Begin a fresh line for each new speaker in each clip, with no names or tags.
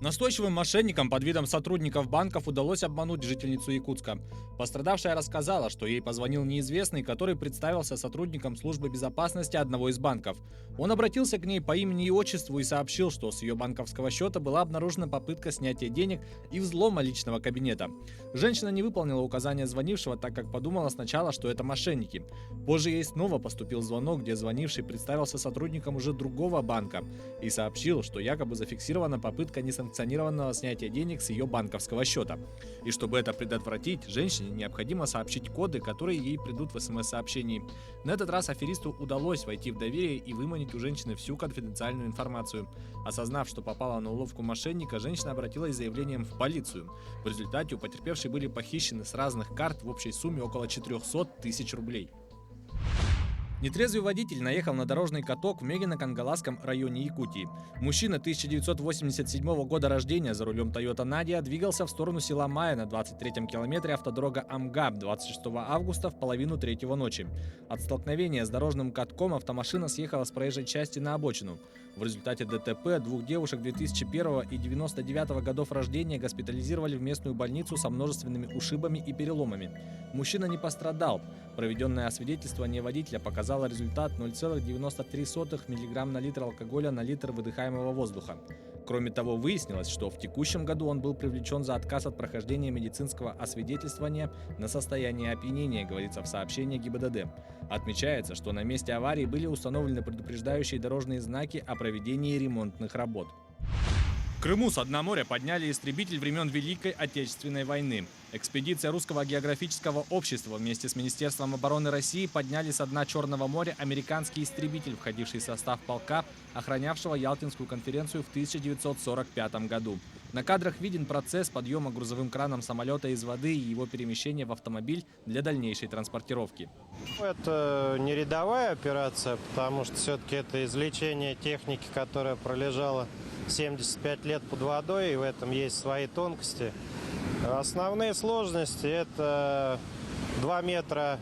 Настойчивым мошенникам под видом сотрудников банков удалось обмануть жительницу Якутска. Пострадавшая рассказала, что ей позвонил неизвестный, который представился сотрудником службы безопасности одного из банков. Он обратился к ней по имени и отчеству и сообщил, что с ее банковского счета была обнаружена попытка снятия денег и взлома личного кабинета. Женщина не выполнила указания звонившего, так как подумала сначала, что это мошенники. Позже ей снова поступил звонок, где звонивший представился сотрудником уже другого банка и сообщил, что якобы зафиксирована попытка несанкционированного снятия денег с ее банковского счета. И чтобы это предотвратить, женщине необходимо сообщить коды, которые ей придут в СМС-сообщении. На этот раз аферисту удалось войти в доверие и выманить у женщины всю конфиденциальную информацию. Осознав, что попала на уловку мошенника, женщина обратилась с заявлением в полицию. В результате у потерпевшей были похищены с разных карт в общей сумме около 400 тысяч рублей. Нетрезвый водитель наехал на дорожный каток в Мегино-Кангаласском районе Якутии. Мужчина 1987 года рождения за рулем Toyota Nadia двигался в сторону села Майя на 23-м километре автодорога Амгаб 26 августа в половину третьего ночи. От столкновения с дорожным катком автомашина съехала с проезжей части на обочину. В результате ДТП двух девушек 2001 и 99 годов рождения госпитализировали в местную больницу со множественными ушибами и переломами. Мужчина не пострадал. Проведенное освидетельствование водителя показало результат 0,93 мг на литр алкоголя на литр выдыхаемого воздуха. Кроме того, выяснилось, что в текущем году он был привлечен за отказ от прохождения медицинского освидетельствования на состояние опьянения, говорится в сообщении ГИБДД. Отмечается, что на месте аварии были установлены предупреждающие дорожные знаки о проведении ремонтных работ. В Крыму с дна моря подняли истребитель времен Великой Отечественной войны. Экспедиция Русского географического общества вместе с Министерством обороны России подняли со дна Черного моря американский истребитель, входивший в состав полка, охранявшего Ялтинскую конференцию в 1945 году. На кадрах виден процесс подъема грузовым краном самолета из воды и его перемещения в автомобиль для дальнейшей транспортировки.
Это не рядовая операция, потому что все-таки это извлечение техники, которая пролежала 75 лет под водой, и в этом есть свои тонкости. Основные сложности – это 2 метра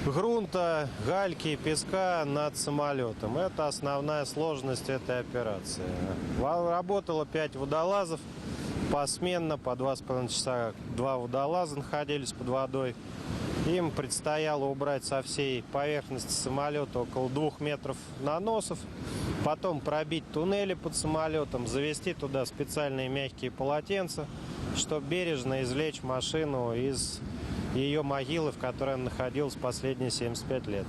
грунта, гальки, песка над самолетом. Это основная сложность этой операции. Работало 5 водолазов посменно, по 2,5 часа 2 водолаза находились под водой. Им предстояло убрать со всей поверхности самолета около 2 метров наносов, потом пробить туннели под самолетом, завести туда специальные мягкие полотенца, чтобы бережно извлечь машину из ее могилы, в которой она находилась последние 75 лет.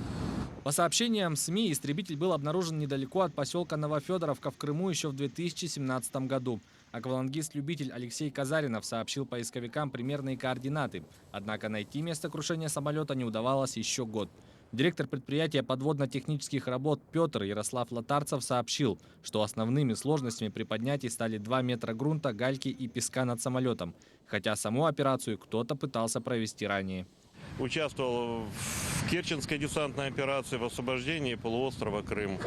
По сообщениям СМИ, истребитель был обнаружен недалеко от поселка Новофедоровка в Крыму еще в 2017 году. Аквалангист-любитель Алексей Казаринов сообщил поисковикам примерные координаты. Однако найти место крушения самолета не удавалось еще год. Директор предприятия подводно-технических работ Петр Ярослав Лотарцев сообщил, что основными сложностями при поднятии стали 2 метра грунта, гальки и песка над самолетом, хотя саму операцию кто-то пытался провести ранее.
Участвовал в Керченской десантной операции в освобождении полуострова Крым.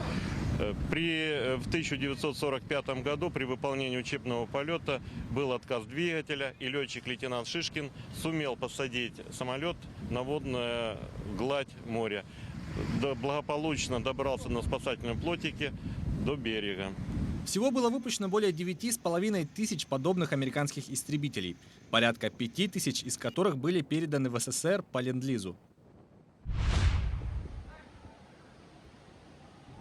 В 1945 году при выполнении учебного полета был отказ двигателя, и летчик-лейтенант Шишкин сумел посадить самолет на водную гладь моря. Благополучно добрался на спасательном плотике до берега.
Всего было выпущено более 9,5 тысяч подобных американских истребителей, порядка 5 тысяч из которых были переданы в СССР по ленд-лизу.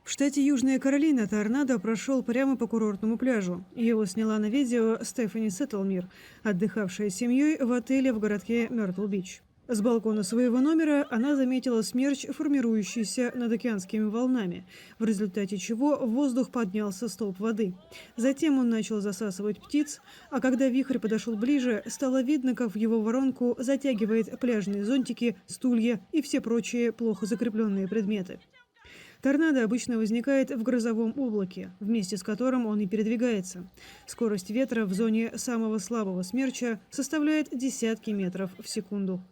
В штате Южная Каролина торнадо прошел прямо по курортному пляжу. Его сняла на видео Стефани Сеттлмир, отдыхавшая с семьей в отеле в городке Мёртл-Бич. С балкона своего номера она заметила смерч, формирующийся над океанскими волнами, в результате чего в воздух поднялся столб воды. Затем он начал засасывать птиц, а когда вихрь подошел ближе, стало видно, как в его воронку затягивает пляжные зонтики, стулья и все прочие плохо закрепленные предметы. Торнадо обычно возникает в грозовом облаке, вместе с которым он и передвигается. Скорость ветра в зоне самого слабого смерча составляет десятки метров в секунду.